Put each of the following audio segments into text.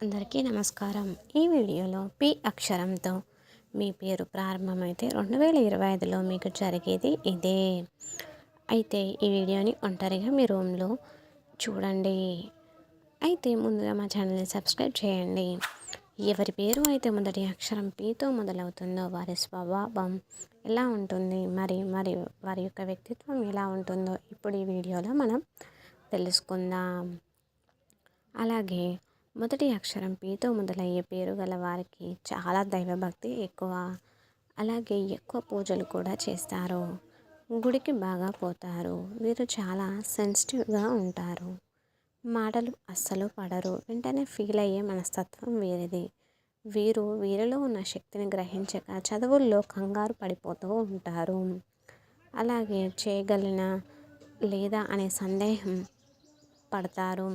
అందరికీ నమస్కారం. ఈ వీడియోలో పి అక్షరంతో మీ పేరు ప్రారంభమైతే 2025లో మీకు జరిగేది ఇదే. అయితే ఈ వీడియోని ఒంటరిగా మీ రూమ్లో చూడండి. అయితే ముందుగా మా ఛానల్ని సబ్స్క్రైబ్ చేయండి. ఎవరి పేరు అయితే మొదటి అక్షరం పితో మొదలవుతుందో వారి స్వభావం ఎలా ఉంటుంది, మరి వారి యొక్క వ్యక్తిత్వం ఎలా ఉంటుందో ఇప్పుడు ఈ వీడియోలో మనం తెలుసుకుందాం. అలాగే మొదటి అక్షరం పీతో మొదలయ్యే పేరు గల వారికి చాలా దైవభక్తి ఎక్కువ. అలాగే ఎక్కువ పూజలు కూడా చేస్తారు. గుడికి బాగా పోతారు. వీరు చాలా సెన్సిటివ్గా ఉంటారు. మాటలు అస్సలు పడరు. వెంటనే ఫీల్ అయ్యే మనస్తత్వం వీరిది. వీరిలో ఉన్న శక్తిని గ్రహించక చదువుల్లో కంగారు పడిపోతూ ఉంటారు. అలాగే చేయగలిగిన లేదా అనే సందేహం పడతారు.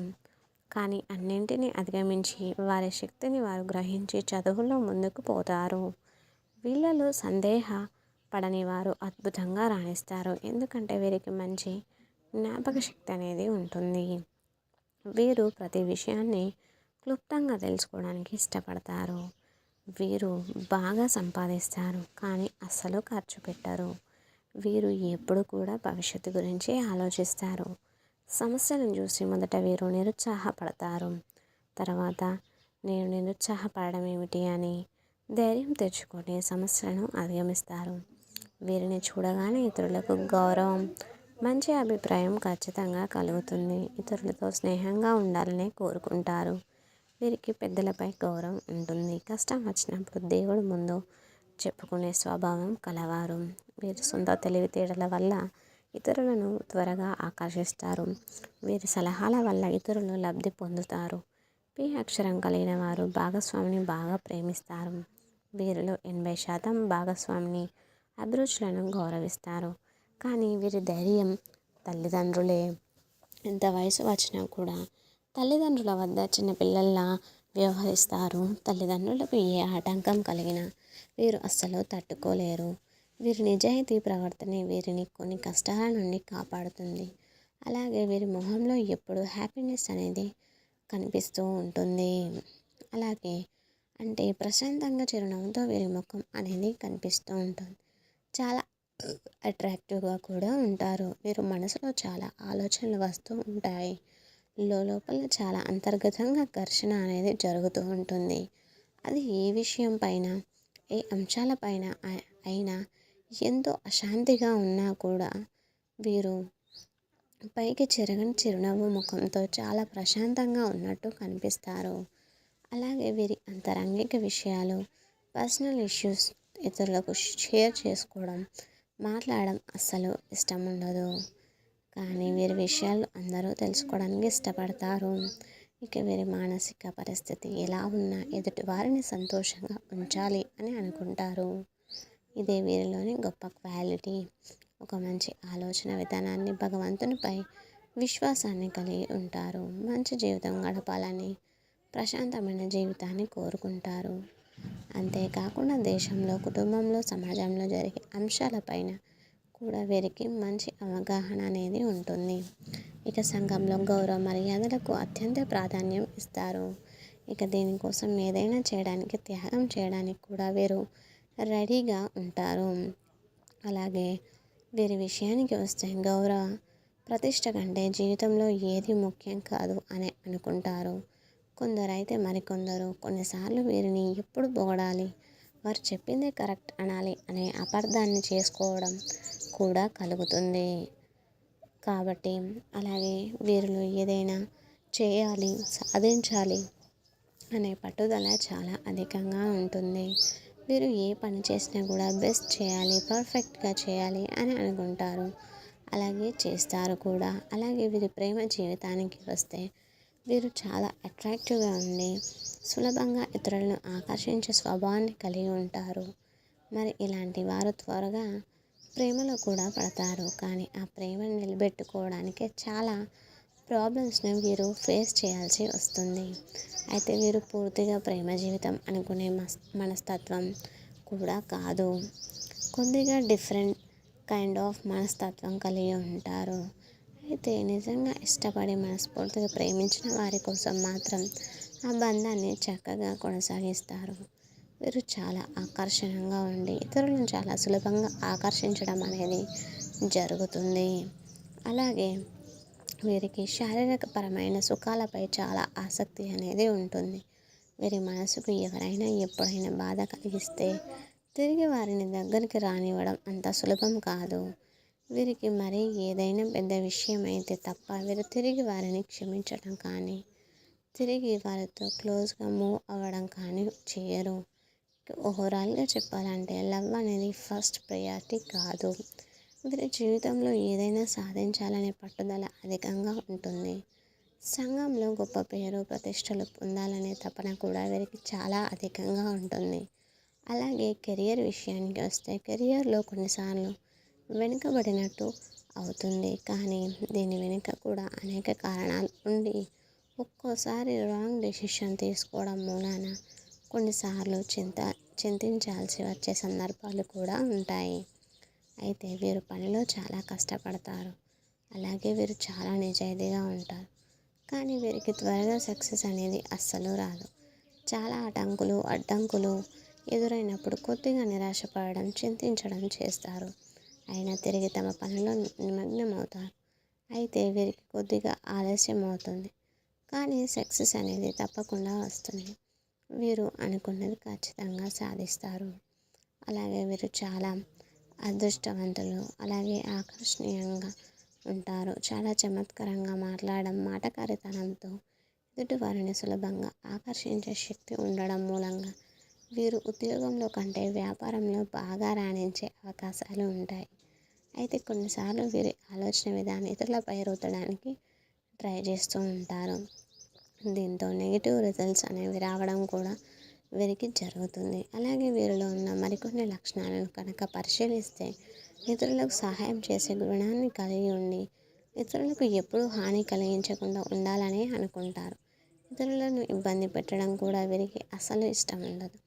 కానీ అన్నింటినీ అధిగమించి వారి శక్తిని వారు గ్రహించి చదువులో ముందుకు పోతారు. వీళ్ళలో సందేహ పడని వారు అద్భుతంగా రాణిస్తారు. ఎందుకంటే వీరికి మంచి జ్ఞాపక శక్తి అనేది ఉంటుంది. వీరు ప్రతి విషయాన్ని క్లుప్తంగా తెలుసుకోవడానికి ఇష్టపడతారు. వీరు బాగా సంపాదిస్తారు కానీ అస్సలు ఖర్చు పెట్టరు. వీరు ఎప్పుడు కూడా భవిష్యత్తు గురించి ఆలోచిస్తారు. సమస్యలను చూసి మొదట వీరు నిరుత్సాహపడతారు. తర్వాత నేను నిరుత్సాహపడడం ఏమిటి అని ధైర్యం తెచ్చుకొని సమస్యలను అధిగమిస్తారు. వీరిని చూడగానే ఇతరులకు గౌరవం, మంచి అభిప్రాయం ఖచ్చితంగా కలుగుతుంది. ఇతరులతో స్నేహంగా ఉండాలని కోరుకుంటారు. వీరికి పెద్దలపై గౌరవం ఉంటుంది. కష్టం వచ్చినప్పుడు దేవుడి ముందు చెప్పుకునే స్వభావం కలవారు. వీరి సొంత తెలివితేటల వల్ల ఇతరులను త్వరగా ఆకర్షిస్తారు. వీరి సలహాల వల్ల ఇతరులు లబ్ధి పొందుతారు. పి అక్షరం కలిగిన వారు భాగస్వామిని బాగా ప్రేమిస్తారు. వీరిలో 80% భాగస్వామిని అభిరుచులను గౌరవిస్తారు. కానీ వీరి ధైర్యం తల్లిదండ్రులే. ఎంత వయసు వచ్చినా కూడా తల్లిదండ్రుల వద్ద చిన్నపిల్లల్లా వ్యవహరిస్తారు. తల్లిదండ్రులకు ఏ ఆటంకం కలిగినా వీరు అస్సలు తట్టుకోలేరు. వీరి నిజాయితీ ప్రవర్తనే వీరిని కొన్ని కష్టాల నుండి కాపాడుతుంది. అలాగే వీరి మొహంలో ఎప్పుడు హ్యాపీనెస్ అనేది కనిపిస్తూ ఉంటుంది. అలాగే అంటే ప్రశాంతంగా చిరునవ్వుతో వీరి ముఖం అనేది కనిపిస్తూ ఉంటుంది. చాలా అట్రాక్టివ్గా కూడా ఉంటారు. వీరు మనసులో చాలా ఆలోచనలు వస్తూ ఉంటాయి. లోపల చాలా అంతర్గతంగా ఘర్షణ అనేది జరుగుతూ ఉంటుంది. అది ఏ విషయం పైన, ఏ అంశాలపైన అయినా ఎంతో అశాంతిగా ఉన్నా కూడా వీరు పైకి చెరగని చిరునవ్వు ముఖంతో చాలా ప్రశాంతంగా ఉన్నట్టు కనిపిస్తారు. అలాగే వీరి అంతరంగిక విషయాలు, పర్సనల్ ఇష్యూస్ ఇతరులకు షేర్ చేసుకోవడం, మాట్లాడడం అస్సలు ఇష్టం ఉండదు. కానీ వీరి విషయాలు అందరూ తెలుసుకోవడానికి ఇష్టపడతారు. ఇక వీరి మానసిక పరిస్థితి ఎలా ఉన్నా ఎదుటి వారిని సంతోషంగా ఉంచాలి అని అనుకుంటారు. ఇదే వీరిలోని గొప్ప క్వాలిటీ. ఒక మంచి ఆలోచన విధానాన్ని, భగవంతునిపై విశ్వాసాన్ని కలిగి ఉంటారు. మంచి జీవితం గడపాలని, ప్రశాంతమైన జీవితాన్ని కోరుకుంటారు. అంతేకాకుండా దేశంలో, కుటుంబంలో, సమాజంలో జరిగే అంశాలపైన కూడా వీరికి మంచి అవగాహన అనేది ఉంటుంది. ఇక సంఘంలో గౌరవ మర్యాదలకు అత్యంత ప్రాధాన్యం ఇస్తారు. ఇక దీనికోసం ఏదైనా చేయడానికి, త్యాగం చేయడానికి కూడా వీరు రెడీగా ఉంటారు. అలాగే వీరి విషయానికి వస్తే గౌరవ ప్రతిష్ట కంటే జీవితంలో ఏది ముఖ్యం కాదు అని అనుకుంటారు. కొందరైతే మరికొందరు కొన్నిసార్లు వీరిని ఎప్పుడు పొగడాలి, వారు చెప్పిందే కరెక్ట్ అనాలి అనే అపార్థాన్ని చేసుకోవడం కూడా కలుగుతుంది. కాబట్టి అలాగే వీరిలో ఏదైనా చేయాలి, సాధించాలి అనే పట్టుదల చాలా అధికంగా ఉంటుంది. వీరు ఏ పని చేసినా కూడా బెస్ట్ చేయాలి, పర్ఫెక్ట్గా చేయాలి అని అనుకుంటారు. అలాగే చేస్తారు కూడా. అలాగే వీరి ప్రేమ జీవితానికి వస్తే వీరు చాలా అట్రాక్టివ్గా ఉండి సులభంగా ఇతరులను ఆకర్షించే స్వభావాన్ని కలిగి ఉంటారు. మరి ఇలాంటి వారు త్వరగా ప్రేమలో కూడా పడతారు. కానీ ఆ ప్రేమను నిలబెట్టుకోవడానికే చాలా ప్రాబ్లమ్స్ని వీరు ఫేస్ చేయాల్సి వస్తుంది. అయితే వీరు పూర్తిగా ప్రేమ జీవితం అనుకునే మనస్తత్వం కూడా కాదు. కొద్దిగా డిఫరెంట్ కైండ్ ఆఫ్ మనస్తత్వం కలిగి ఉంటారు. అయితే నిజంగా ఇష్టపడి మనస్ఫూర్తిగా ప్రేమించిన వారి కోసం మాత్రం ఆ బంధాన్ని చక్కగా కొనసాగిస్తారు. వీరు చాలా ఆకర్షణంగా ఉండి ఇతరులను చాలా సులభంగా ఆకర్షించడం అనేది జరుగుతుంది. అలాగే వీరికి శారీరక పరమైన సుఖాలపై చాలా ఆసక్తి అనేది ఉంటుంది. వీరి మనసుకు ఎవరైనా ఎప్పుడైనా బాధ కలిగిస్తే తిరిగి వారిని దగ్గరికి రానివ్వడం అంత సులభం కాదు. వీరికి మరీ ఏదైనా పెద్ద విషయం అయితే తప్ప వీరు తిరిగి వారిని క్షమించడం కానీ తిరిగి వారితో క్లోజ్గా మూవ్ అవ్వడం కానీ చేయరు. ఓవరాల్గా చెప్పాలంటే లవ్ అనేది ఫస్ట్ ప్రయారిటీ కాదు. వీరి జీవితంలో ఏదైనా సాధించాలనే పట్టుదల అధికంగా ఉంటుంది. సంఘంలో గొప్ప పేరు ప్రతిష్టలు పొందాలనే తపన కూడా వీరికి చాలా అధికంగా ఉంటుంది. అలాగే కెరియర్ విషయానికి వస్తే కెరియర్లో కొన్నిసార్లు వెనుకబడినట్టు అవుతుంది. కానీ దీని వెనుక కూడా అనేక కారణాలు ఉండి ఒక్కోసారి రాంగ్ డెసిషన్ తీసుకోవడం మూలాన కొన్నిసార్లు చింతించాల్సి వచ్చే సందర్భాలు కూడా ఉంటాయి. అయితే వీరు పనిలో చాలా కష్టపడతారు. అలాగే వీరు చాలా నిజాయితీగా ఉంటారు. కానీ వీరికి త్వరగా సక్సెస్ అనేది అస్సలు రాదు. చాలా అడ్డంకులు ఎదురైనప్పుడు కొద్దిగా నిరాశపడడం, చింతించడం చేస్తారు. అయినా తిరిగి తమ పనిలో నిమగ్నమవుతారు. అయితే వీరికి కొద్దిగా ఆలస్యం అవుతుంది. కానీ సక్సెస్ అనేది తప్పకుండా వస్తుంది. వీరు అనుకున్నది ఖచ్చితంగా సాధిస్తారు. అలాగే వీరు చాలా అదృష్టవంతులు. అలాగే ఆకర్షణీయంగా ఉంటారు. చాలా చమత్కారంగా మాట్లాడడం, మాటకారితనంతో ఎదుటివారిని సులభంగా ఆకర్షించే శక్తి ఉండడం మూలంగా వీరు ఉద్యోగంలో కంటే వ్యాపారంలో బాగా రాణించే అవకాశాలు ఉంటాయి. అయితే కొన్నిసార్లు వీరి ఆలోచన విధానం ఇతరులపై రుద్దడానికి ట్రై చేస్తూ ఉంటారు. దీంతో నెగిటివ్ రిజల్ట్స్ అనేవి రావడం కూడా వీరికి జరుగుతుంది. అలాగే వీరిలో ఉన్న మరికొన్ని లక్షణాలను కనుక పరిశీలిస్తే ఇతరులకు సహాయం చేసే గుణాన్ని కలిగి ఉండి ఇతరులకు ఎప్పుడూ హాని కలిగించకుండా ఉండాలని అనుకుంటారు. ఇతరులను ఇబ్బంది పెట్టడం కూడా వీరికి అసలు ఇష్టం ఉండదు.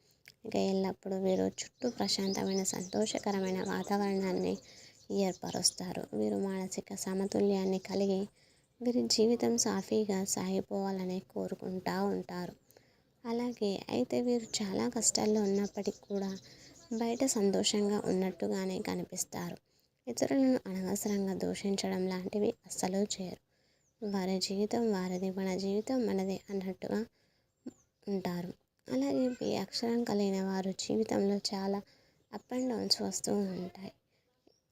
ఇక ఎల్లప్పుడూ వీరు చుట్టూ ప్రశాంతమైన సంతోషకరమైన వాతావరణాన్ని ఏర్పరుస్తారు. వీరు మానసిక సమతుల్యాన్ని కలిగి వీరి జీవితం సాఫీగా సాగిపోవాలని కోరుకుంటూ ఉంటారు. అలాగే అయితే వీరు చాలా కష్టాల్లో ఉన్నప్పటికీ కూడా బయట సంతోషంగా ఉన్నట్టుగానే కనిపిస్తారు. ఇతరులను అనవసరంగా దూషించడం లాంటివి అస్సలు చేయరు. వారి జీవితం వారిది, మన జీవితం మనది అన్నట్టుగా ఉంటారు. అలాగే ఈ అక్షరం కలిగిన వారు జీవితంలో చాలా అప్ అండ్ డౌన్స్ వస్తూ ఉంటాయి.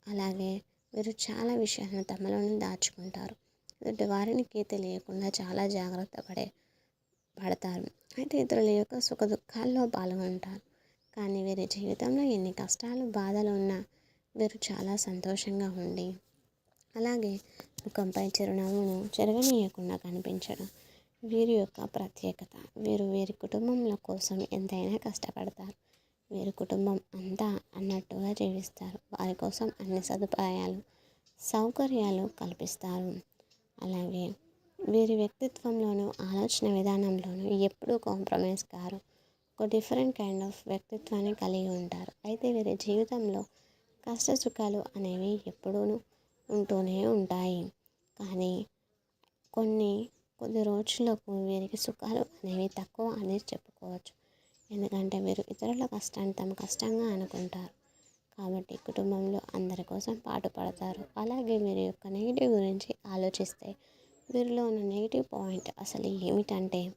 అలాగే వీరు చాలా విషయాలను తమలోనే దాచుకుంటారు. ఎదుటి వారికి తెలియకుండా చాలా జాగ్రత్త పడతారు. అయితే ఇతరుల యొక్క సుఖ దుఃఖాల్లో పాల్గొంటారు. కానీ వీరి జీవితంలో ఎన్ని కష్టాలు బాధలు ఉన్నా వీరు చాలా సంతోషంగా ఉండి అలాగే ముఖంపై చిరునవ్వును చెరగనీయకుండా కనిపించడం వీరి యొక్క ప్రత్యేకత. వీరి కుటుంబంలో కోసం ఎంతైనా కష్టపడతారు. వీరి కుటుంబం అంతా అన్నట్టుగా జీవిస్తారు. వారి కోసం అన్ని సౌకర్యాలు కల్పిస్తారు. అలాగే వీరి వ్యక్తిత్వంలోనూ ఆలోచన విధానంలోనూ ఎప్పుడూ కాంప్రమైజ్ కారు. ఒక డిఫరెంట్ కైండ్ ఆఫ్ వ్యక్తిత్వాన్ని కలిగి ఉంటారు. అయితే వీరి జీవితంలో కష్ట సుఖాలు అనేవి ఎప్పుడూ ఉంటూనే ఉంటాయి. కానీ కొద్ది రోజులకు వీరికి సుఖాలు అనేవి తక్కువ అనేది చెప్పుకోవచ్చు. ఎందుకంటే వీరు ఇతరుల కష్టాన్ని తమ కష్టంగా అనుకుంటారు. కాబట్టి కుటుంబంలో అందరి కోసం పాటుపడతారు. అలాగే వీరి యొక్క నెగిటివ్ గురించి ఆలోచిస్తే వీరిలో ఉన్న నెగిటివ్ పాయింట్ అసలు ఏమిటంటే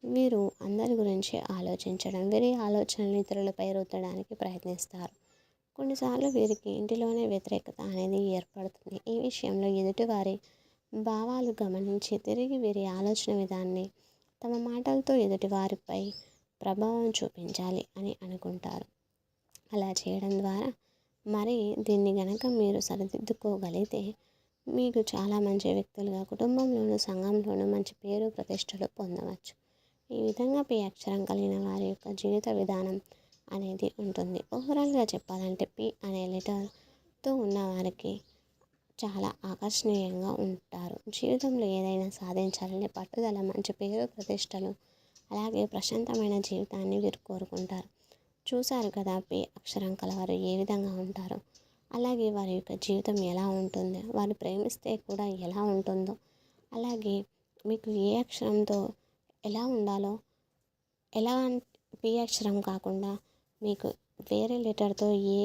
వీరు అందరి గురించి ఆలోచించడం, వీరి ఆలోచనలు ఇతరులపై రుద్దడానికి ప్రయత్నిస్తారు. కొన్నిసార్లు వీరికి ఇంటిలోనే వ్యతిరేకత అనేది ఏర్పడుతుంది. ఈ విషయంలో ఎదుటివారి భావాలు గమనించి తిరిగి వీరి ఆలోచన విధాన్ని తమ మాటలతో ఎదుటివారిపై ప్రభావం చూపించాలి అని అనుకుంటారు. అలా చేయడం ద్వారా దీన్ని గనక మీరు సరిదిద్దుకోగలిగితే మీకు చాలా మంచి వ్యక్తులుగా కుటుంబంలోనూ సంఘంలోనూ మంచి పేరు ప్రతిష్టలు పొందవచ్చు. ఈ విధంగా పి అక్షరం కలిగిన వారి యొక్క జీవిత విధానం అనేది ఉంటుంది. ఓవరాల్గా చెప్పాలంటే పి అనే లెటర్తో ఉన్నవారికి చాలా ఆకర్షణీయంగా ఉంటారు. జీవితంలో ఏదైనా సాధించాలనే పట్టుదల, మంచి పేరు ప్రతిష్టలు అలాగే ప్రశాంతమైన జీవితాన్ని వీరు కోరుకుంటారు. చూశారు కదా పి అక్షరం కలవారు ఏ విధంగా ఉంటారో. అలాగే వారి యొక్క జీవితం ఎలా ఉంటుందో, వారు ప్రేమిస్తే కూడా ఎలా ఉంటుందో, అలాగే మీకు ఏ అక్షరంతో ఎలా ఉండాలో ఎలా పి అక్షరం కాకుండా మీకు వేరే లెటర్తో ఏ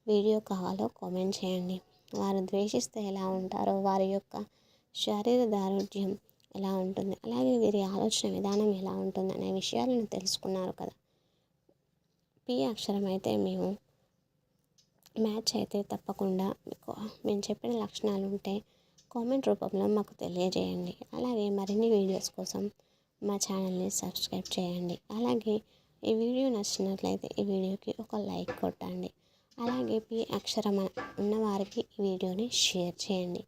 వీడియో కావాలో కామెంట్ చేయండి. వారు ద్వేషిస్తే ఎలా ఉంటారో, వారి యొక్క శరీర దారుఢ్యం ఎలా ఉంటుంది, అలాగే వీరి ఆలోచన విధానం ఎలా ఉంటుంది అనే విషయాలను తెలుసుకున్నారు కదా. పి అక్షరం అయితే మేము మ్యాచ్ అయితే తప్పకుండా మీకు మేము చెప్పిన లక్షణాలు ఉంటే కామెంట్ రూపంలో మాకు తెలియజేయండి. అలాగే మరిన్ని వీడియోస్ కోసం మా ఛానల్ని సబ్స్క్రైబ్ చేయండి. అలాగే ఈ వీడియో నచ్చినట్లయితే ఈ వీడియోకి ఒక లైక్ కొట్టండి. అలాగే పి అక్షరం ఉన్నవారికి ఈ వీడియోని షేర్ చేయండి.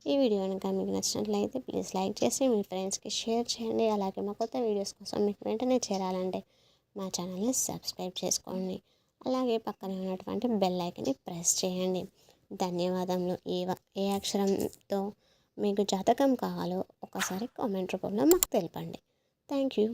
ఈ వీడియో కనుక మీకు నచ్చినట్లయితే ప్లీజ్ లైక్ చేసి మీ ఫ్రెండ్స్కి షేర్ చేయండి. అలాగే మా కొత్త వీడియోస్ కోసం మీకు వెంటనే చేరాలంటే మా ఛానల్ని సబ్స్క్రైబ్ చేసుకోండి. అలాగే పక్కనే ఉన్నటువంటి బెల్ ఐకాన్ని ప్రెస్ చేయండి. ధన్యవాదములు. ఏ అక్షరంతో మీకు జాతకం కావాలో ఒకసారి కామెంట్ రూపంలో మాకు తెలపండి. Thank you.